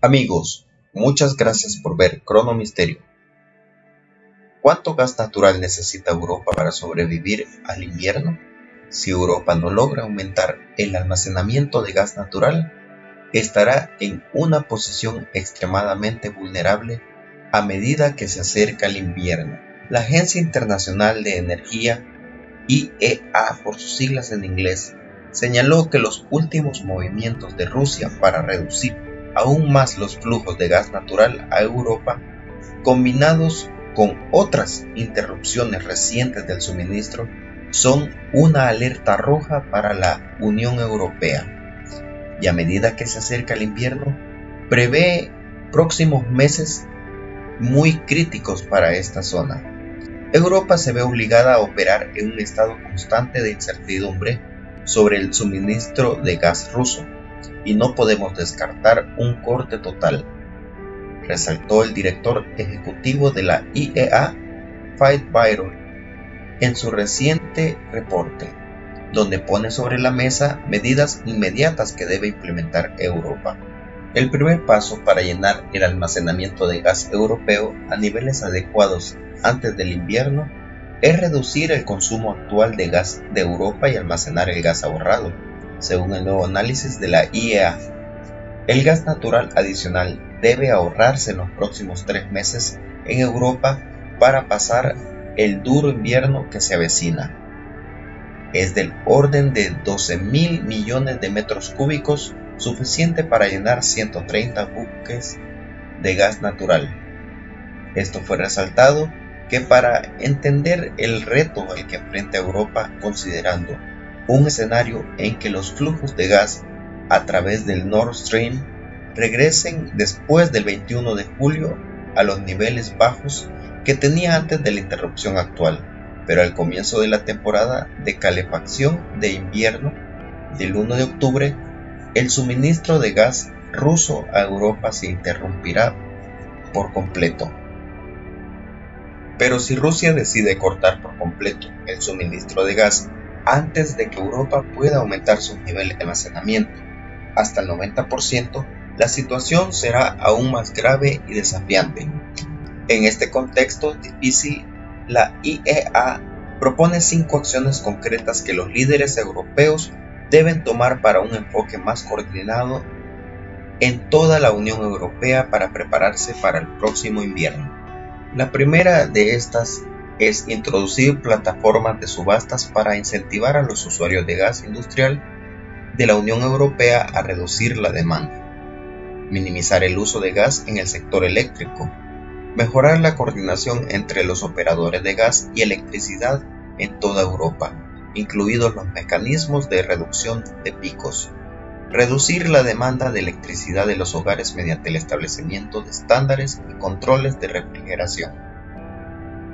Amigos, muchas gracias por ver Crono Misterio. ¿Cuánto gas natural necesita Europa para sobrevivir al invierno? Si Europa no logra aumentar el almacenamiento de gas natural, estará en una posición extremadamente vulnerable a medida que se acerca el invierno. La Agencia Internacional de Energía, IEA por sus siglas en inglés, señaló que los últimos movimientos de Rusia para reducir aún más los flujos de gas natural a Europa, combinados con otras interrupciones recientes del suministro, son una alerta roja para la Unión Europea. Y a medida que se acerca el invierno, prevé próximos meses muy críticos para esta zona. Europa se ve obligada a operar en un estado constante de incertidumbre sobre el suministro de gas ruso, y no podemos descartar un corte total, resaltó el director ejecutivo de la IEA, Fatih Birol, en su reciente reporte, donde pone sobre la mesa medidas inmediatas que debe implementar Europa. El primer paso para llenar el almacenamiento de gas europeo a niveles adecuados antes del invierno es reducir el consumo actual de gas de Europa y almacenar el gas ahorrado, según el nuevo análisis de la IEA. El gas natural adicional debe ahorrarse en los próximos 3 meses en Europa para pasar el duro invierno que se avecina. Es del orden de 12.000 millones de metros cúbicos, suficiente para llenar 130 buques de gas natural. Esto fue resaltado que para entender el reto al que enfrenta Europa, considerando un escenario en que los flujos de gas a través del Nord Stream regresen después del 21 de julio a los niveles bajos que tenía antes de la interrupción actual, pero al comienzo de la temporada de calefacción de invierno del 1 de octubre, el suministro de gas ruso a Europa se interrumpirá por completo. Pero si Rusia decide cortar por completo el suministro de gas antes de que Europa pueda aumentar sus niveles de almacenamiento hasta el 90%, la situación será aún más grave y desafiante. En este contexto difícil, la IEA propone 5 acciones concretas que los líderes europeos deben tomar para un enfoque más coordinado en toda la Unión Europea para prepararse para el próximo invierno. La primera de estas es introducir plataformas de subastas para incentivar a los usuarios de gas industrial de la Unión Europea a reducir la demanda, minimizar el uso de gas en el sector eléctrico, mejorar la coordinación entre los operadores de gas y electricidad en toda Europa, incluidos los mecanismos de reducción de picos, reducir la demanda de electricidad de los hogares mediante el establecimiento de estándares y controles de refrigeración,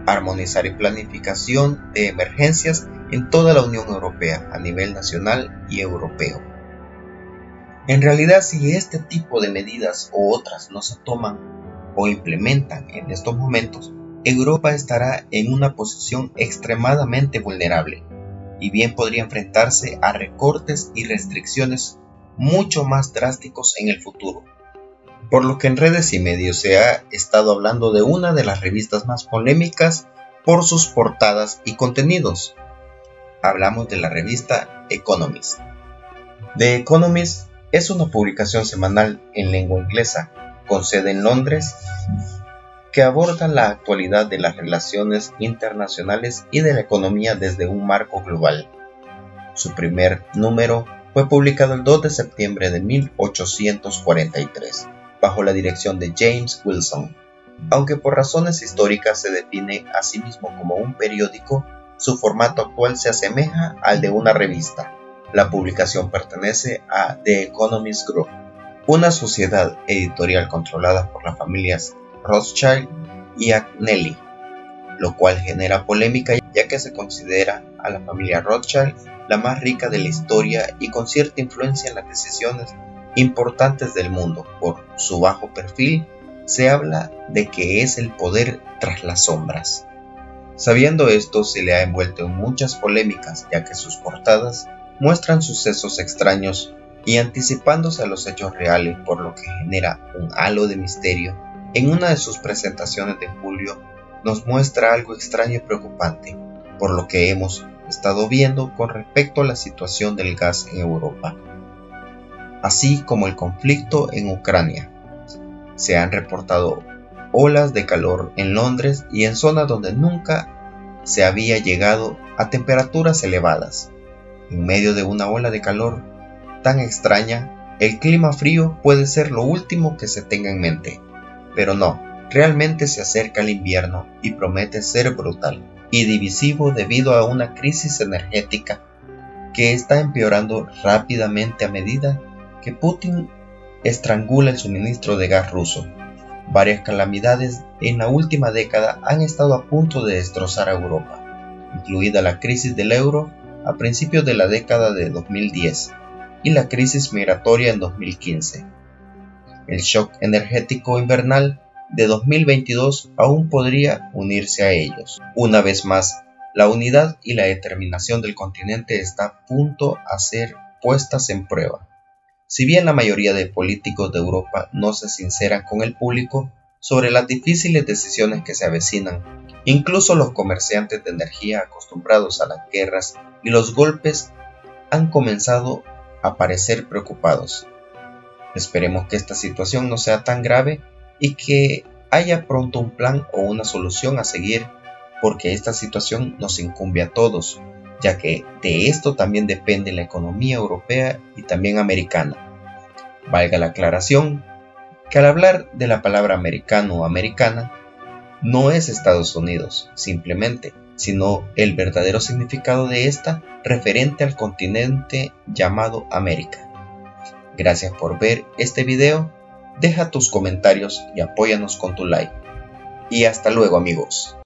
armonizar y planificación de emergencias en toda la Unión Europea a nivel nacional y europeo. En realidad, si este tipo de medidas o otras no se toman o implementan en estos momentos, Europa estará en una posición extremadamente vulnerable y bien podría enfrentarse a recortes y restricciones mucho más drásticos en el futuro. Por lo que en redes y medios se ha estado hablando de una de las revistas más polémicas por sus portadas y contenidos. Hablamos de la revista Economist. The Economist es una publicación semanal en lengua inglesa, con sede en Londres, que aborda la actualidad de las relaciones internacionales y de la economía desde un marco global. Su primer número fue publicado el 2 de septiembre de 1843. Bajo la dirección de James Wilson. Aunque por razones históricas se define a sí mismo como un periódico, su formato actual se asemeja al de una revista. La publicación pertenece a The Economist Group, una sociedad editorial controlada por las familias Rothschild y Agnelli, lo cual genera polémica ya que se considera a la familia Rothschild la más rica de la historia y con cierta influencia en las decisiones importantes del mundo. Por su bajo perfil, se habla de que es el poder tras las sombras. Sabiendo esto, se le ha envuelto en muchas polémicas, ya que sus portadas muestran sucesos extraños Y anticipándose a los hechos reales, por lo que genera un halo de misterio, en una de sus presentaciones de julio nos muestra algo extraño y preocupante, por lo que hemos estado viendo con respecto a la situación del gas en Europa, así como el conflicto en Ucrania. Se han reportado olas de calor en Londres y en zonas donde nunca se había llegado a temperaturas elevadas. En medio de una ola de calor tan extraña, el clima frío puede ser lo último que se tenga en mente, pero no, realmente se acerca el invierno y promete ser brutal y divisivo debido a una crisis energética que está empeorando rápidamente a medida que Putin estrangula el suministro de gas ruso. Varias calamidades en la última década han estado a punto de destrozar a Europa, incluida la crisis del euro a principios de la década de 2010 y la crisis migratoria en 2015. El shock energético invernal de 2022 aún podría unirse a ellos. Una vez más, la unidad y la determinación del continente está a punto a ser puestas en prueba. Si bien la mayoría de políticos de Europa no se sinceran con el público sobre las difíciles decisiones que se avecinan, incluso los comerciantes de energía acostumbrados a las guerras y los golpes han comenzado a parecer preocupados. Esperemos que esta situación no sea tan grave y que haya pronto un plan o una solución a seguir, porque esta situación nos incumbe a todos, ya que de esto también depende la economía europea y también americana. Valga la aclaración que al hablar de la palabra americano o americana, no es Estados Unidos simplemente, sino el verdadero significado de esta referente al continente llamado América. Gracias por ver este video, deja tus comentarios y apóyanos con tu like. Y hasta luego, amigos.